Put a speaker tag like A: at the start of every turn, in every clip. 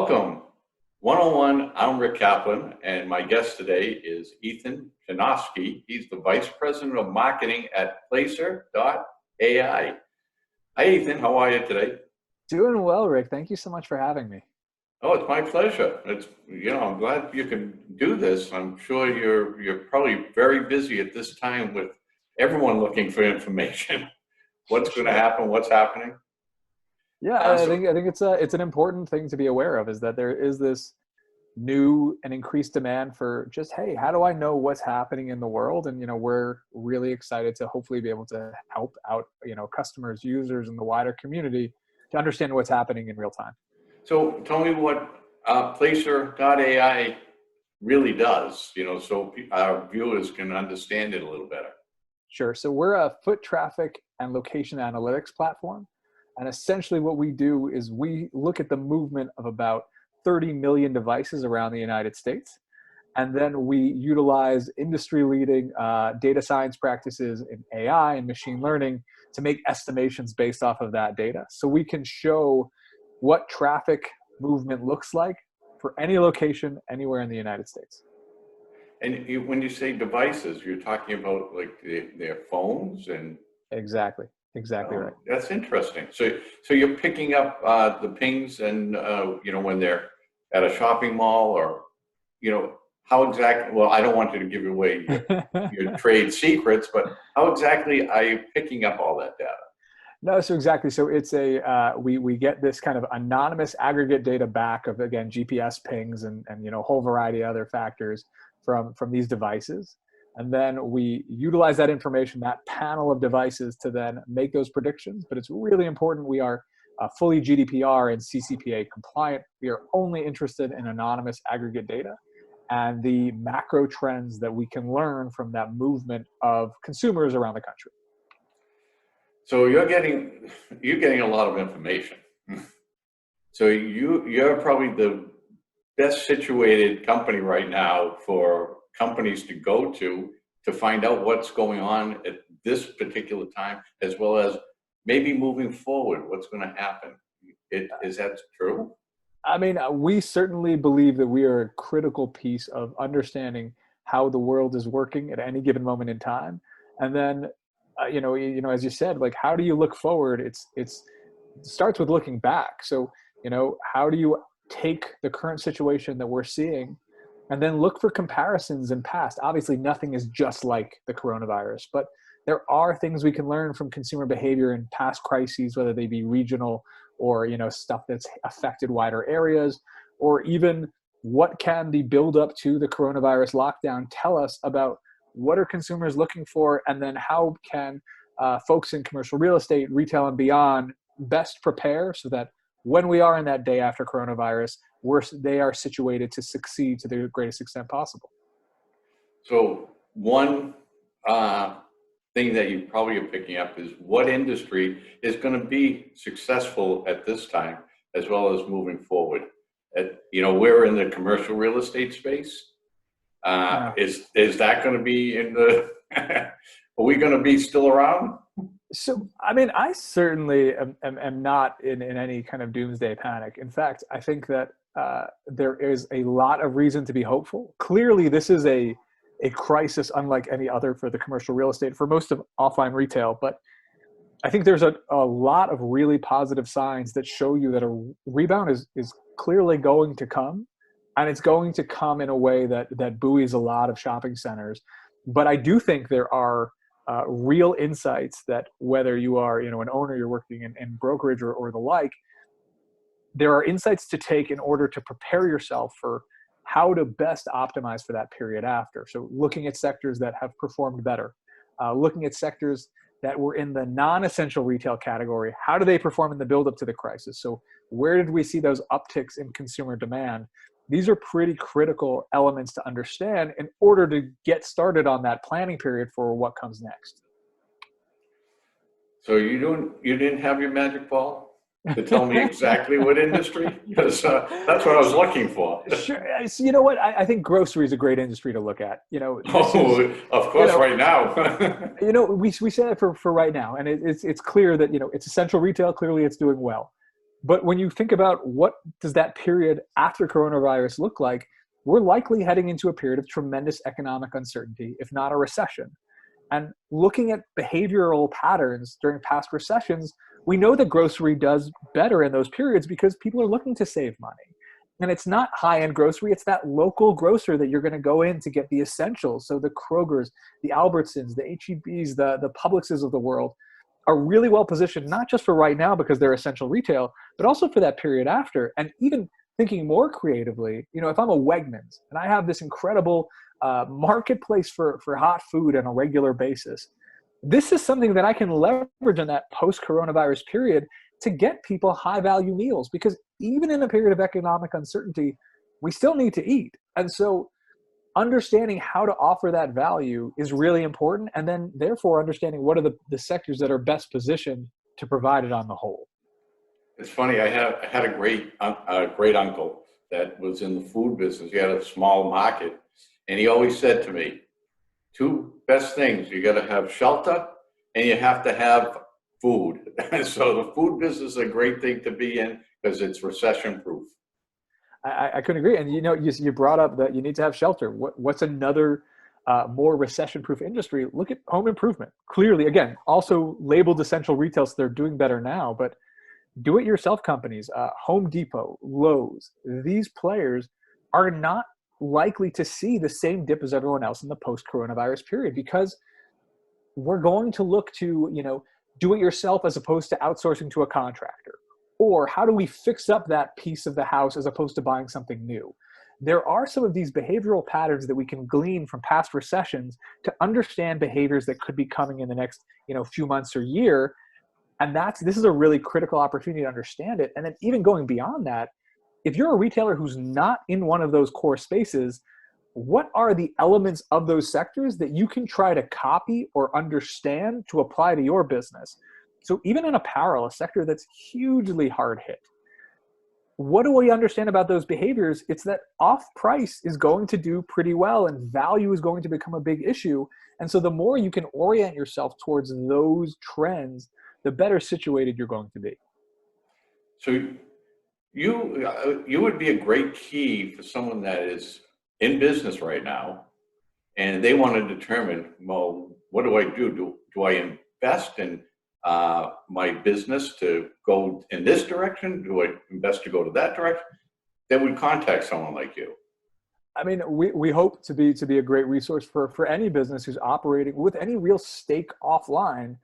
A: Welcome. 101, I'm Rick Kaplan, and my guest today is Ethan Chernofsky. He's the Vice President of Marketing at Placer.ai. Hi, Ethan. How are you today?
B: Doing well, Rick. Thank you so much for having me.
A: Oh, it's my pleasure. I'm glad you can do this. I'm sure you're probably very busy at this time with everyone looking for information. What's going to happen? What's happening?
B: Yeah, I think it's an important thing to be aware of, is that there is this new and increased demand for just, hey, how do I know what's happening in the world? And we're really excited to hopefully be able to help out customers, users, and the wider community to understand what's happening in real time.
A: So tell me what Placer.ai really does, so our viewers can understand it a little better.
B: Sure. So we're a foot traffic and location analytics platform. And essentially what we do is we look at the movement of about 30 million devices around the United States. And then we utilize industry-leading data science practices in AI and machine learning to make estimations based off of that data. So we can show what traffic movement looks like for any location anywhere in the United States.
A: And when you say devices, you're talking about like their phones and...
B: Exactly right.
A: That's interesting. So you're picking up the pings and, when they're at a shopping mall or, how exactly, well, I don't want you to give away your trade secrets, but how exactly are you picking up all that data?
B: No, so exactly. So it's we get this kind of anonymous aggregate data back of, again, GPS pings and a whole variety of other factors from these devices. And then we utilize that information, that panel of devices, to then make those predictions. But it's really important we are fully GDPR and CCPA compliant. We are only interested in anonymous aggregate data and the macro trends that we can learn from that movement of consumers around the country.
A: So you're getting a lot of information. So you're probably the best situated company right now for companies to go to find out what's going on at this particular time, as well as maybe moving forward, what's going to happen. Is that true?
B: I mean, we certainly believe that we are a critical piece of understanding how the world is working at any given moment in time. And then, as you said, like, how do you look forward? It starts with looking back. So, how do you take the current situation that we're seeing and then look for comparisons in past? Obviously, nothing is just like the coronavirus, but there are things we can learn from consumer behavior in past crises, whether they be regional or, stuff that's affected wider areas, or even what can the build up to the coronavirus lockdown tell us about what are consumers looking for, and then how can folks in commercial real estate, retail, and beyond best prepare so that when we are in that day after coronavirus, they are situated to succeed to the greatest extent possible.
A: So one thing that you probably are picking up is what industry is going to be successful at this time, as well as moving forward. We're in the commercial real estate space. Is that going to be in the, are we going to be still around?
B: So, I mean, I certainly am not in any kind of doomsday panic. In fact, I think that there is a lot of reason to be hopeful. Clearly, this is a crisis unlike any other for the commercial real estate, for most of offline retail. But I think there's a lot of really positive signs that show you that a rebound is clearly going to come. And it's going to come in a way that buoys a lot of shopping centers. But I do think there are real insights that, whether you are an owner, you're working in brokerage or the like, there are insights to take in order to prepare yourself for how to best optimize for that period after. So looking at sectors that have performed better, looking at sectors that were in the non-essential retail category, how do they perform in the build up to the crisis? So where did we see those upticks in consumer demand? These are pretty critical elements to understand in order to get started on that planning period for what comes next.
A: So you didn't have your magic ball to tell me exactly what industry? Because that's what I was looking for.
B: Sure. So you know what? I think grocery is a great industry to look at.
A: Of course, right now.
B: We say that for right now, and it's clear that it's essential retail. Clearly, it's doing well. But when you think about what does that period after coronavirus look like, we're likely heading into a period of tremendous economic uncertainty, if not a recession. And looking at behavioral patterns during past recessions, we know that grocery does better in those periods because people are looking to save money. And it's not high-end grocery, it's that local grocer that you're going to go in to get the essentials. So the Krogers, the Albertsons, the H-E-Bs, the Publixes of the world are really well positioned, not just for right now because they're essential retail, but also for that period after. And even thinking more creatively, if I'm a Wegmans and I have this incredible marketplace for hot food on a regular basis, this is something that I can leverage in that post-coronavirus period to get people high-value meals, because even in a period of economic uncertainty, we still need to eat. And so understanding how to offer that value is really important, and then therefore understanding what are the sectors that are best positioned to provide it on the whole.
A: It's funny, I had a great uncle that was in the food business. He had a small market, and he always said to me, two best things, you got to have shelter and you have to have food. So the food business is a great thing to be in because it's recession proof.
B: I couldn't agree. And you brought up that you need to have shelter. What's another more recession proof industry? Look at home improvement. Clearly, again, also labeled essential retail, so they're doing better now, but do it yourself companies, Home Depot, Lowe's, these players are not likely to see the same dip as everyone else in the post-coronavirus period, because we're going to look to, do it yourself as opposed to outsourcing to a contractor. Or how do we fix up that piece of the house as opposed to buying something new? There are some of these behavioral patterns that we can glean from past recessions to understand behaviors that could be coming in the next, few months or year. And this is a really critical opportunity to understand it. And then even going beyond that, if you're a retailer who's not in one of those core spaces, what are the elements of those sectors that you can try to copy or understand to apply to your business? So even in apparel, a sector that's hugely hard hit, what do we understand about those behaviors? It's that off price is going to do pretty well and value is going to become a big issue. And so the more you can orient yourself towards those trends, the better situated you're going to be.
A: So you would be a great key for someone that is in business right now and they want to determine, well, what do I do? Do I invest in my business to go in this direction? Do I invest to go to that direction? They would contact someone like you.
B: I mean, we hope to be a great resource for any business who's operating with any real stake offline.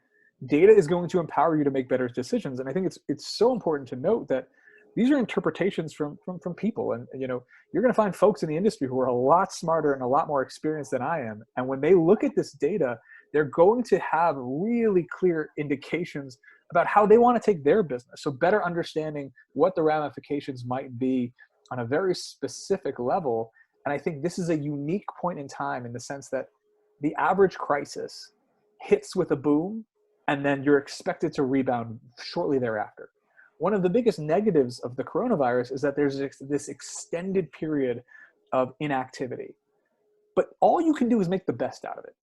B: Data is going to empower you to make better decisions. And I think it's so important to note that these are interpretations from people. And, you're going to find folks in the industry who are a lot smarter and a lot more experienced than I am. And when they look at this data, they're going to have really clear indications about how they want to take their business. So better understanding what the ramifications might be on a very specific level. And I think this is a unique point in time in the sense that the average crisis hits with a boom, and then you're expected to rebound shortly thereafter. One of the biggest negatives of the coronavirus is that there's this extended period of inactivity. But all you can do is make the best out of it.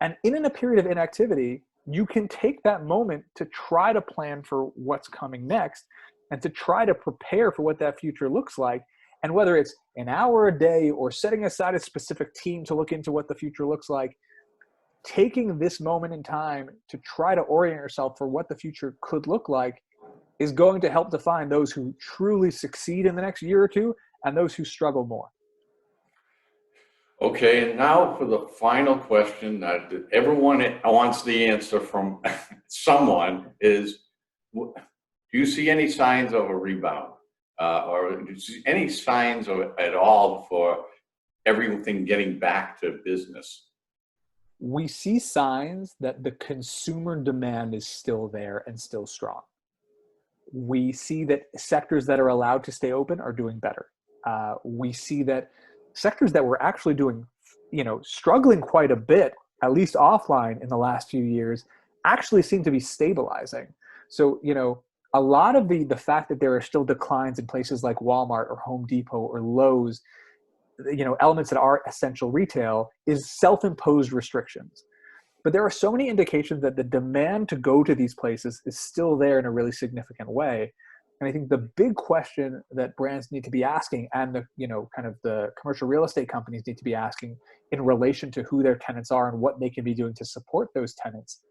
B: And in a period of inactivity, you can take that moment to try to plan for what's coming next and to try to prepare for what that future looks like. And whether it's an hour a day or setting aside a specific team to look into what the future looks like, taking this moment in time to try to orient yourself for what the future could look like is going to help define those who truly succeed in the next year or two and those who struggle more.
A: Okay, and now for the final question that everyone wants the answer from someone is, do you see any signs of a rebound? Or do you see any signs of at all for everything getting back to business?
B: We see signs that the consumer demand is still there and still strong. We see that sectors that are allowed to stay open are doing better. We see that sectors that were actually doing, struggling quite a bit, at least offline in the last few years, actually seem to be stabilizing. So, a lot of the fact that there are still declines in places like Walmart or Home Depot or Lowe's, elements that are essential retail, is self-imposed restrictions. But there are so many indications that the demand to go to these places is still there in a really significant way. And I think the big question that brands need to be asking, and the, kind of the commercial real estate companies need to be asking in relation to who their tenants are and what they can be doing to support those tenants,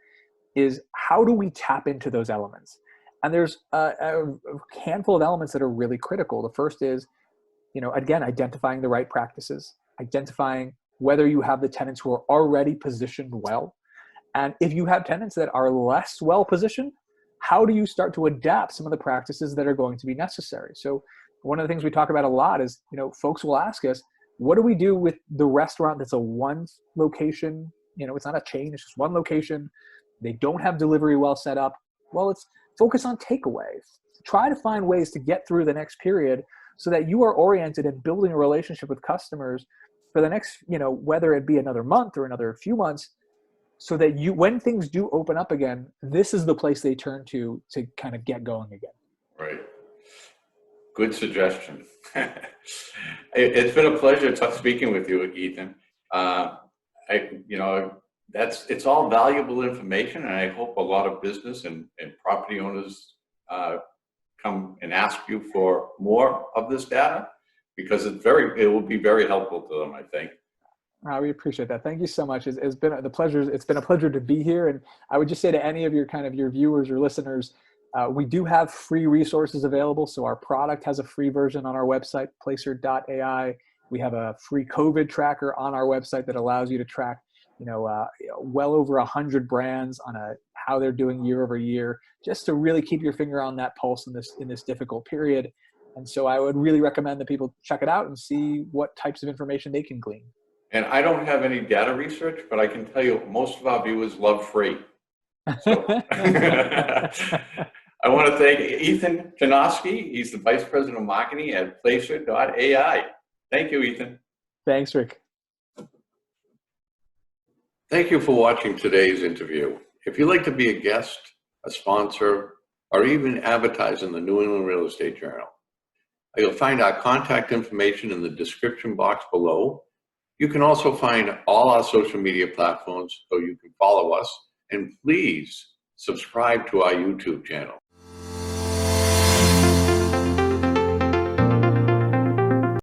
B: is how do we tap into those elements? And there's a handful of elements that are really critical. The first is, again, identifying the right practices, identifying whether you have the tenants who are already positioned well. And if you have tenants that are less well positioned, how do you start to adapt some of the practices that are going to be necessary? So one of the things we talk about a lot is, folks will ask us, what do we do with the restaurant that's a one location? It's not a chain, it's just one location. They don't have delivery well set up. Well, let's focus on takeaway. Try to find ways to get through the next period so that you are oriented in building a relationship with customers for the next, whether it be another month or another few months, so that when things do open up again, this is the place they turn to kind of get going again.
A: Right. Good suggestion. It's been a pleasure speaking with you, Ethan. It's all valuable information, and I hope a lot of business and property owners come and ask you for more of this data, because it will be very helpful to them, I think.
B: We appreciate that. Thank you so much. It's been a pleasure to be here. And I would just say to any of your viewers or listeners, we do have free resources available. So our product has a free version on our website, Placer.ai. We have a free COVID tracker on our website that allows you to track, well over 100 brands on how they're doing year over year, just to really keep your finger on that pulse in this difficult period. And so I would really recommend that people check it out and see what types of information they can glean.
A: And I don't have any data research, but I can tell you most of our viewers love free. So I want to thank Ethan Chernofsky. He's the Vice President of Marketing at Placer.ai. Thank you, Ethan.
B: Thanks, Rick.
A: Thank you for watching today's interview. If you'd like to be a guest, a sponsor, or even advertise in the New England Real Estate Journal, you'll find our contact information in the description box below. You can also find all our social media platforms so you can follow us, and please subscribe to our YouTube channel.